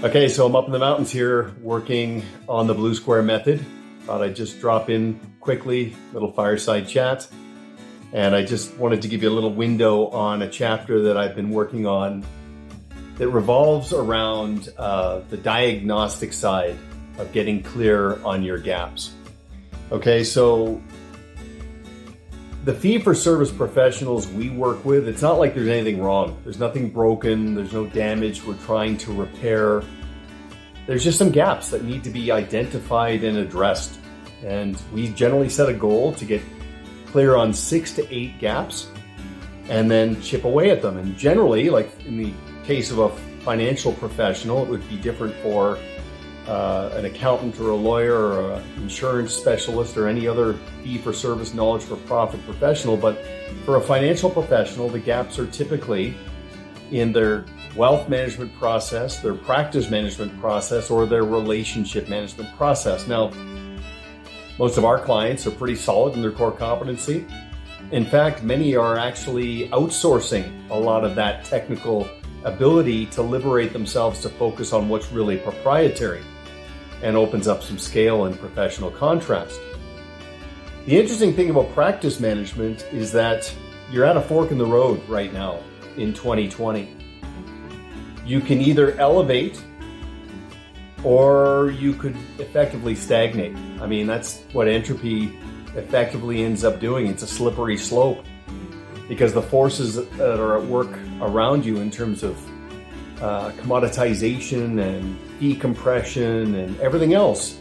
Okay, so I'm up in the mountains here working on the Blue Square method. Thought I'd just drop in quickly, little fireside chat. And I just wanted to give you a little window on a chapter that I've been working on that revolves around the diagnostic side of getting clear on your gaps. Okay, so the fee-for-service professionals we work with, it's not like there's anything wrong. There's nothing broken, there's no damage we're trying to repair. There's just some gaps that need to be identified and addressed. And we generally set a goal to get clear on 6 to 8 gaps and then chip away at them. And generally, like in the case of a financial professional, it would be different for an accountant or a lawyer or an insurance specialist or any other fee-for-service knowledge for profit professional. But for a financial professional, the gaps are typically in their wealth management process, their practice management process, or their relationship management process. Now, most of our clients are pretty solid in their core competency. In fact, many are actually outsourcing a lot of that technical ability to liberate themselves to focus on what's really proprietary, and opens up some scale and professional contrast. The interesting thing about practice management is that you're at a fork in the road right now in 2020. You can either elevate or you could effectively stagnate. I mean, that's what entropy effectively ends up doing. It's a slippery slope because the forces that are at work around you in terms of commoditization and decompression and everything else,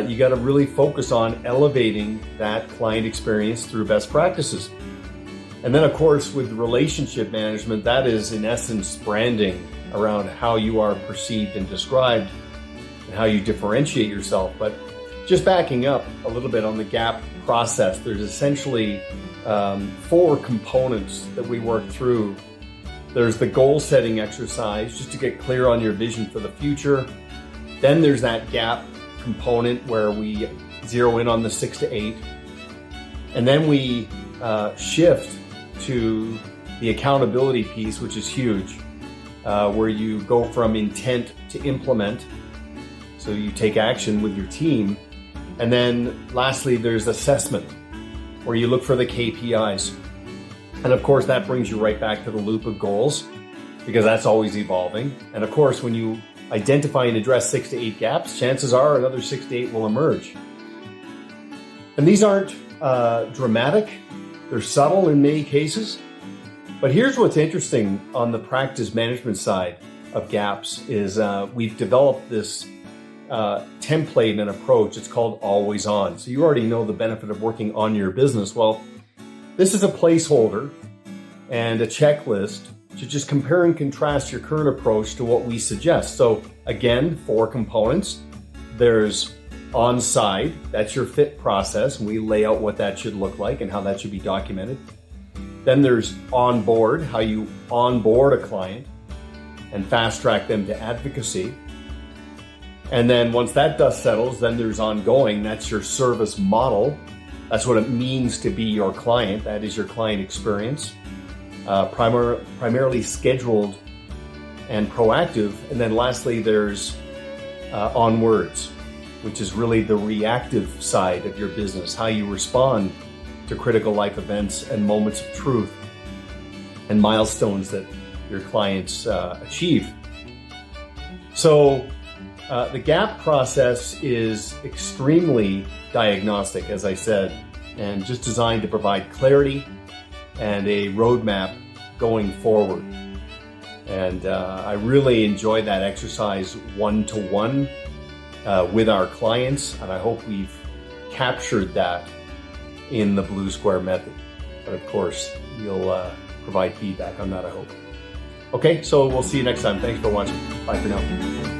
you got to really focus on elevating that client experience through best practices. And then, of course, with relationship management, that is in essence branding around how you are perceived and described and how you differentiate yourself. But just backing up a little bit on the gap process, there's essentially 4 components that we work through. There's the goal setting exercise, just to get clear on your vision for the future. Then there's that gap component where we zero in on the 6 to 8. And then we shift to the accountability piece, which is huge, where you go from intent to implement. So you take action with your team. And then lastly, there's assessment, where you look for the KPIs. And of course, that brings you right back to the loop of goals, because that's always evolving. And of course, when you identify and address 6 to 8 gaps, chances are another 6 to 8 will emerge. And these aren't dramatic. They're subtle in many cases. But here's what's interesting on the practice management side of gaps is we've developed this template and approach. It's called Always On. So you already know the benefit of working on your business. Well, this is a placeholder and a checklist to just compare and contrast your current approach to what we suggest. So again, 4 components. There's on-site, that's your fit process, and we lay out what that should look like and how that should be documented. Then there's on-board, how you onboard a client and fast-track them to advocacy. And then once that dust settles, then there's ongoing, that's your service model. That's what it means to be your client. That is your client experience. Primarily scheduled and proactive. And then lastly, there's onwards, which is really the reactive side of your business, how you respond to critical life events and moments of truth and milestones that your clients achieve. So the gap process is extremely diagnostic, as I said, and just designed to provide clarity and a roadmap going forward. And I really enjoy that exercise one-to-one with our clients, and I hope we've captured that in the Blue Square method. But of course, you'll provide feedback on that, I hope. Okay, so we'll see you next time. Thanks for watching. Bye for now.